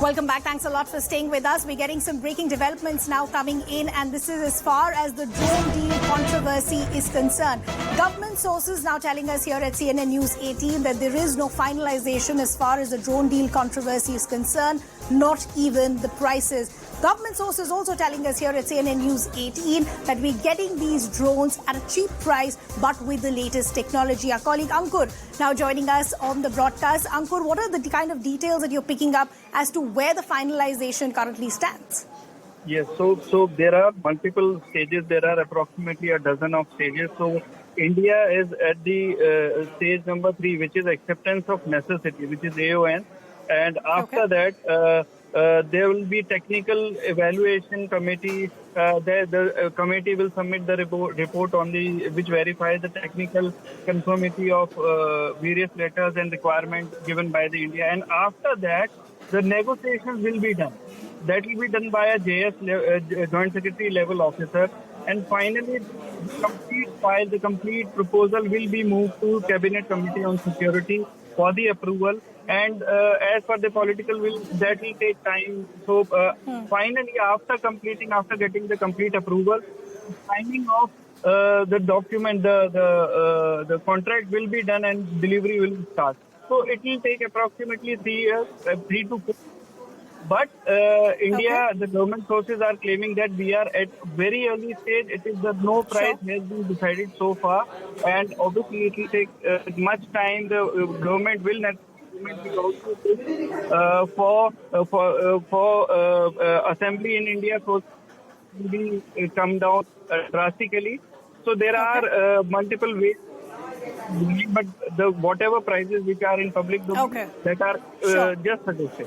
Welcome back. Thanks a lot for staying with us. We're getting some breaking developments now coming in, and this is as far as the drone deal controversy is concerned. Government sources now telling us here at CNN News 18 that there is no finalization as far as the drone deal controversy is concerned, not even the prices. Government sources also telling us here at CNN News 18 that we're getting these drones at a cheap price, but with the latest technology. Our colleague Ankur now joining us on the broadcast. Ankur, what are the kind of details that you're picking up as to where the finalization currently stands? Yes, so there are multiple stages. There are approximately a dozen of stages. So India is at the stage number 3, which is acceptance of necessity, which is AON. And after that, there will be technical evaluation committee. The committee will submit the report on which verifies the technical conformity of various letters and requirements given by the India. And after that, the negotiations will be done. That will be done by a JS Joint Secretary level officer. And finally, the complete proposal will be moved to Cabinet Committee on Security for the approval. And as per the political will, that will take time. So finally, after getting the complete approval, signing of the document, the contract will be done and delivery will start. So it will take approximately 3 years, 3 to 4. But India, the government sources are claiming that we are at very early stage. It is that no price has been decided so far, and obviously it will take much time. The government will not. For assembly in India, so will come down drastically. So there are multiple ways, but whatever prices which are in public domain that are just suggested.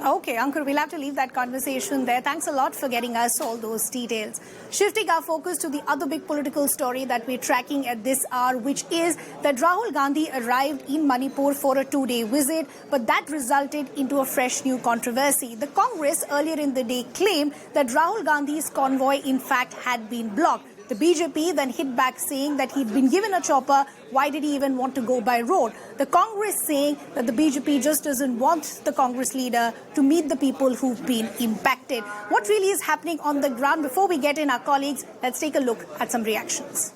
Okay, Ankur, we'll have to leave that conversation there. Thanks a lot for getting us all those details. Shifting our focus to the other big political story that we're tracking at this hour, which is that Rahul Gandhi arrived in Manipur for a 2-day visit, but that resulted into a fresh new controversy. The Congress earlier in the day claimed that Rahul Gandhi's convoy in fact had been blocked. The BJP then hit back saying that he'd been given a chopper. Why did he even want to go by road? The Congress saying that the BJP just doesn't want the Congress leader to meet the people who've been impacted. What really is happening on the ground? Before we get in our colleagues, let's take a look at some reactions.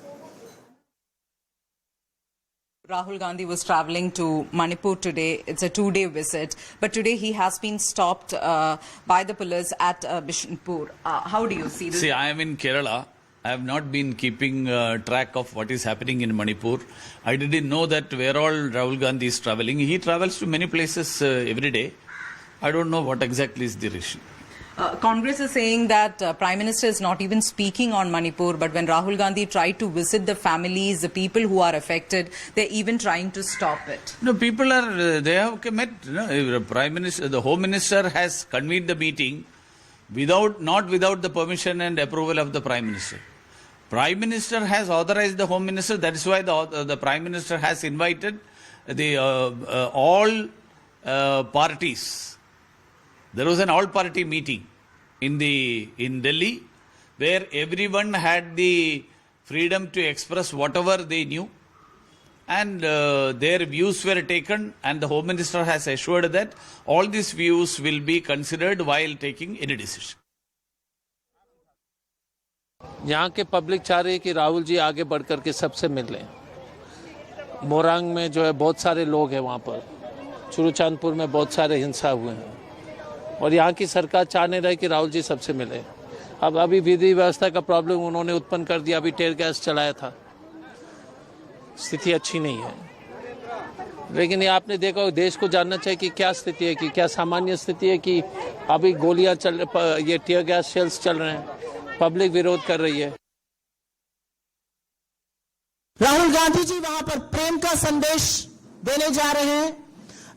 Rahul Gandhi was travelling to Manipur today. It's a 2-day visit. But today he has been stopped by the police at Bishnupur. How do you see this? See, I am in Kerala. I have not been keeping track of what is happening in Manipur. I didn't know that where all Rahul Gandhi is travelling. He travels to many places every day. I don't know what exactly is the reason. Congress is saying that Prime Minister is not even speaking on Manipur, but when Rahul Gandhi tried to visit the families, the people who are affected, they're even trying to stop it. No, people are, they have met, the Prime Minister, the Home Minister has convened the meeting not without the permission and approval of the Prime Minister. Prime Minister has authorized the Home Minister. That is why the Prime Minister has invited the all parties. There was an all-party meeting in Delhi, where everyone had the freedom to express whatever they knew, and their views were taken, and the Home Minister has assured that all these views will be considered while taking any decision. यहाँ के public चाह रही है कि राहुल जी आगे बढ़ करके सबसे मिलें। मोरंग में जो है बहुत सारे लोग हैं वहाँ पर, चुरुचांदपुर में बहुत सारे हिंसा हुए हैं, और यहाँ की सरकार चाह नहीं रही कि राहुल जी सबसे मिले। अब अभी विधि व्यवस्था का प्रॉब्लम उन्होंने उत्पन्न कर दिया, अभी टेयर गैस चलाया था, स्थिति अच्छी नहीं है। लेकिन ये आपने देखा, देश को जानना चाहिए कि क्या स्थिति है, कि क्या सामान्य स्थिति है, कि अभी गोलियां ये टीयर गैस शेल्स चल रहे हैं, पब्लिक विरोध कर रही है। राहुल गांधी जी वहां पर प्रेम का संदेश देने जा रहे हैं।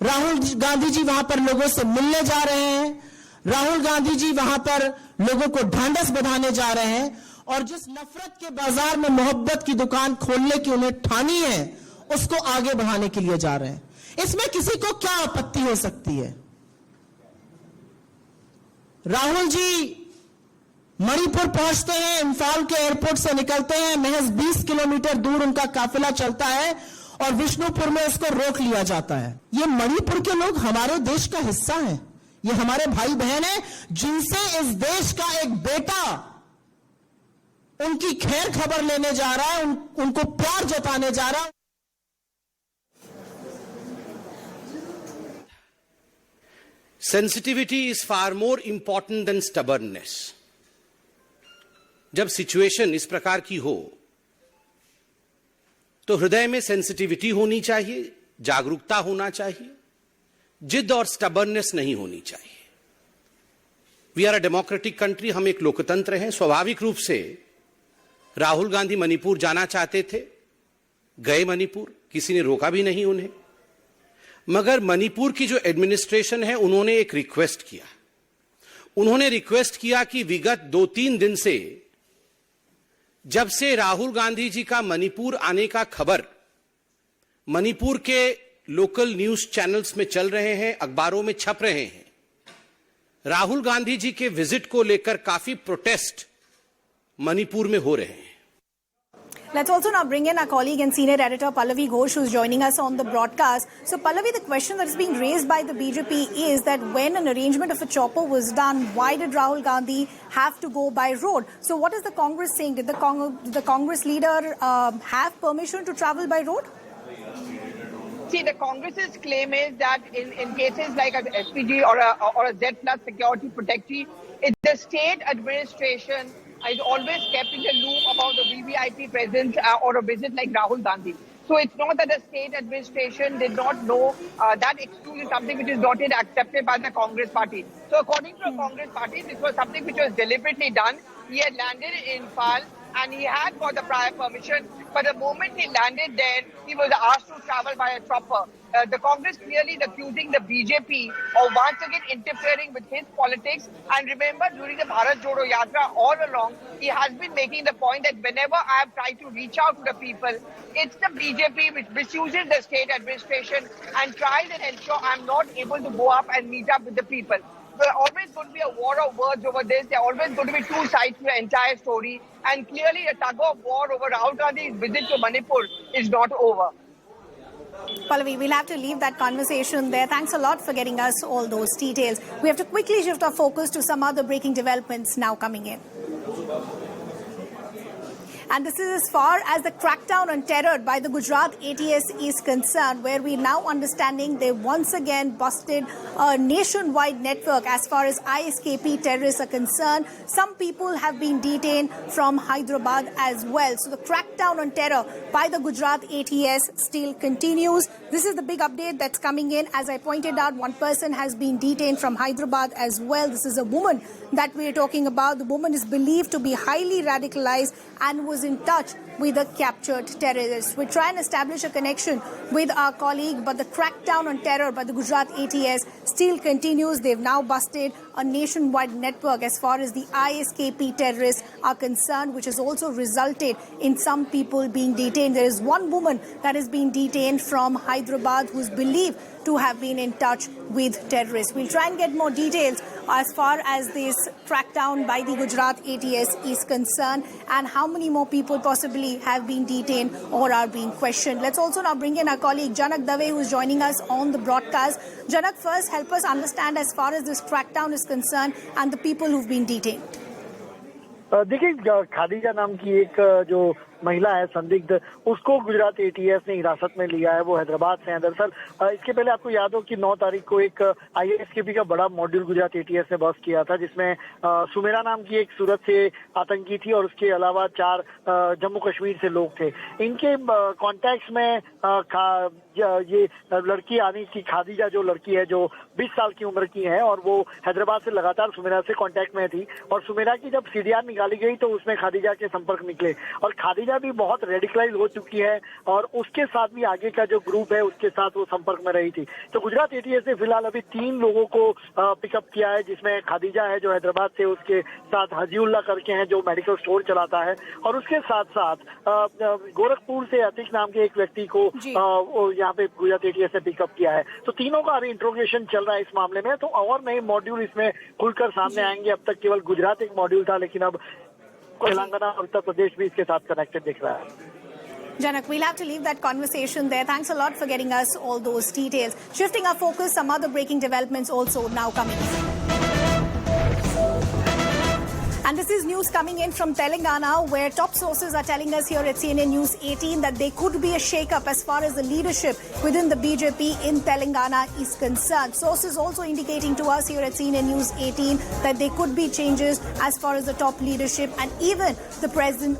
राहुल गांधी जी वहां पर लोगों से मिलने जा रहे हैं। राहुल गांधी जी वहां पर लोगों को ढांढस बंधाने जा रहे हैं, और जिस नफरत के बाजार में मोहब्बत की दुकान खोलने की उन्हें ठानी है, उसको आगे बढ़ाने के लिए जा रहे हैं। इसमें किसी को क्या आपत्ति हो सकती है? राहुल जी मणिपुर पहुंचते हैं, इंफाल के एयरपोर्ट से निकलते हैं, महज 20 किलोमीटर दूर उनका काफिला चलता है और विष्णुपुर में उसको रोक लिया जाता है। ये मणिपुर के लोग हमारे देश का हिस्सा हैं, ये हमारे भाई बहन हैं जिनसे इस देश का एक बेटा उनकी खैर खबर लेने जा रहा है, उनको प्यार जताने जा रहा है। Sensitivity is far more important than stubbornness. जब सिचुएशन इस प्रकार की हो तो हृदय में सेंसिटिविटी होनी चाहिए, जागरूकता होना चाहिए, जिद और स्टबर्ननेस नहीं होनी चाहिए। We are a democratic country, हम एक लोकतंत्र हैं। स्वाभाविक रूप से राहुल गांधी मणिपुर जाना चाहते थे, गए मणिपुर, किसी ने रोका भी नहीं उन्हें। मगर मणिपुर की जो एडमिनिस्ट्रेशन है उन्होंने एक रिक्वेस्ट किया। उन्होंने रिक्वेस्ट किया कि विगत 2-3 दिन से जब से राहुल गांधी जी का मणिपुर आने का खबर मणिपुर के लोकल न्यूज चैनल्स में चल रहे हैं, अखबारों में छप रहे हैं, राहुल गांधी जी के विजिट को लेकर काफी प्रोटेस्ट मणिपुर में हो रहे हैं। Let's also now bring in our colleague and senior editor Pallavi Ghosh, who's joining us on the broadcast. So, Pallavi, the question that is being raised by the BJP is that when an arrangement of a chopper was done, why did Rahul Gandhi have to go by road? So, what is the Congress saying? Did the Congress leader have permission to travel by road? See, the Congress's claim is that in cases like an SPG or a Z plus security protectee, it's the state administration is always kept in the loop about the VVIP presence or a visit like Rahul Gandhi. So it's not that the state administration did not know that excuse is something which is not yet accepted by the Congress party. So according to the Congress party, this was something which was deliberately done. He had landed in Imphal and he had got the prior permission. But the moment he landed there, he was asked to travel by a chopper. The Congress clearly is accusing the BJP of once again interfering with his politics. And remember, during the Bharat Jodo Yatra, all along, he has been making the point that whenever I have tried to reach out to the people, it's the BJP which misuses the state administration and tries and ensure I'm not able to go up and meet up with the people. There's always going to be a war of words over this. There are always going to be two sides to the entire story. And clearly, the tug of war over Rahul Gandhi's visit to Manipur is not over. Pallavi, we'll have to leave that conversation there. Thanks a lot for getting us all those details. We have to quickly shift our focus to some other breaking developments now coming in. And this is as far as the crackdown on terror by the Gujarat ATS is concerned, where we're now understanding they once again busted a nationwide network as far as ISKP terrorists are concerned. Some people have been detained from Hyderabad as well. So the crackdown on terror by the Gujarat ATS still continues. This is the big update that's coming in. As I pointed out, one person has been detained from Hyderabad as well. This is a woman that we're talking about. The woman is believed to be highly radicalized and was in touch with the captured terrorists. We try and establish a connection with our colleague, but the crackdown on terror by the Gujarat ATS still continues. They've now busted a nationwide network as far as the ISKP terrorists are concerned, which has also resulted in some people being detained. There is one woman that has been detained from Hyderabad who is believed to have been in touch with terrorists. We'll try and get more details as far as this crackdown by the Gujarat ATS is concerned and how many more people possibly have been detained or are being questioned. Let's also now bring in our colleague Janak Dave, who is joining us on the broadcast. Janak, first help us understand as far as this crackdown is concerned and the people who've been detained. देखिए, खादीजा नाम की एक जो महिला है संदिग्ध, उसको Gujarat ATS ने हिरासत में लिया है। वो हैदराबाद से है। दरअसल इसके पहले आपको याद हो कि 9 तारीख को एक आईएसकेपी का बड़ा मॉड्यूल गुजरात एटीएस ने बस्ट किया था, जिसमें सुमेरा नाम की एक सूरत से आतंकी थी और उसके अलावा 4 जम्मू कश्मीर से लोग थे। इनके कॉन्टैक्ट्स में ये लड़की आनी की खादीजा जो लड़की है, जो 20 साल की उम्र की है और वो हैदराबाद से लगातार सुमेरा से कांटेक्ट में थी। और सुमेरा की जब सीडीआर निकाली गई तो उसमें खादीजा के संपर्क निकले और खादीजा भी बहुत रेडिकलाइज हो चुकी है और उसके साथ भी आगे का जो ग्रुप है उसके साथ वो संपर्क में रही थी। तो गुजरात एटीएस ने फिलहाल अभी 3 लोगों को पिकअप किया है, जिसमें खादीजा है जो हैदराबाद से, उसके साथ हजीउल्ला करके हैं जो मेडिकल स्टोर चलाता है, और उसके साथ साथ गोरखपुर से अतीक नाम के एक व्यक्ति को यहाँ पे गुजरात एटीएस ने पिकअप किया है। तो तीनों का अभी इंट्रोगेशन चल रहा है इस मामले में। तो और नए मॉड्यूल इसमें खुलकर सामने आएंगे। अब तक केवल गुजरात एक मॉड्यूल था, लेकिन अब तेलंगाना और उत्तर प्रदेश भी इसके साथ कनेक्टेड दिख रहा है। Janak, we'll have to leave that conversation there. Thanks a lot for getting us all those details. Shifting our focus, some other breaking developments also now coming in. And this is news coming in from Telangana, where top sources are telling us here at CNN News 18 that there could be a shake-up as far as the leadership within the BJP in Telangana is concerned. Sources also indicating to us here at CNN News 18 that there could be changes as far as the top leadership and even the president,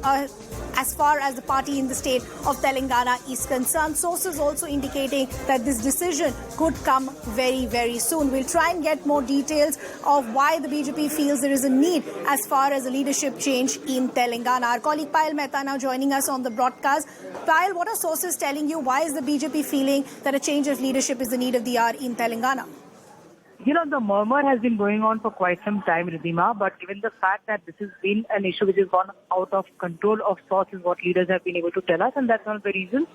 as far as the party in the state of Telangana is concerned. Sources also indicating that this decision could come very, very soon. We'll try and get more details of why the BJP feels there is a need as far as a leadership change in Telangana. Our colleague Payal Mehta now joining us on the broadcast. Payal, what are sources telling you? Why is the BJP feeling that a change of leadership is the need of the hour in Telangana? You know, the murmur has been going on for quite some time, Ridhima, but given the fact that this has been an issue which has gone out of control of sorts is what leaders have been able to tell us, and that's one of the reasons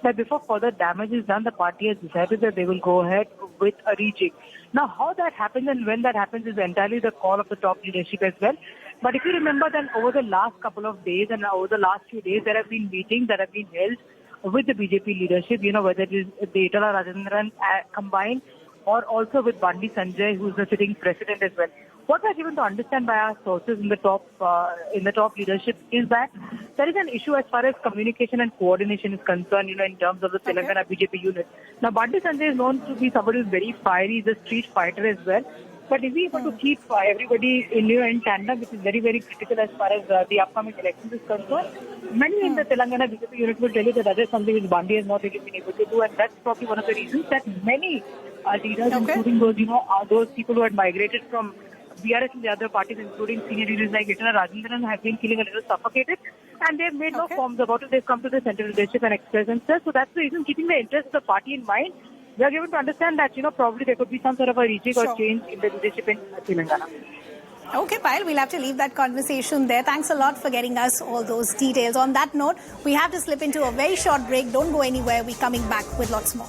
that before further damage is done, the party has decided that they will go ahead with a rejig. Now, how that happens and when that happens is entirely the call of the top leadership as well. But if you remember, then over the last couple of days and over the last few days, there have been meetings that have been held with the BJP leadership, you know, whether it is the Itala Rajendran combined, or also with Gandhi Sanjay, who is the sitting president as well. What we're given to understand by our sources in the top leadership is that there is an issue as far as communication and coordination is concerned, you know, in terms of the Telangana BJP unit. Now, Gandhi Sanjay is known to be somebody who is very fiery, he's a street fighter as well. But is he able to keep everybody in tandem, which is very, very critical as far as the upcoming elections is concerned? Many in the Telangana BJP unit will tell you that is something which Gandhi has not really been able to do, and that's probably one of the reasons that many leaders, including those, you know, those people who had migrated from BRS and the other parties, including senior leaders like Itala Rajendran, have been feeling a little suffocated, and they've made no forms about it. They've come to the central leadership and expressed themselves. So that's the reason, keeping the interest of the party in mind, we are given to understand that, you know, probably there could be some sort of a rejig or change in the leadership in Telangana. Okay, Payal, we'll have to leave that conversation there. Thanks a lot for getting us all those details. On that note, we have to slip into a very short break. Don't go anywhere. We're coming back with lots more.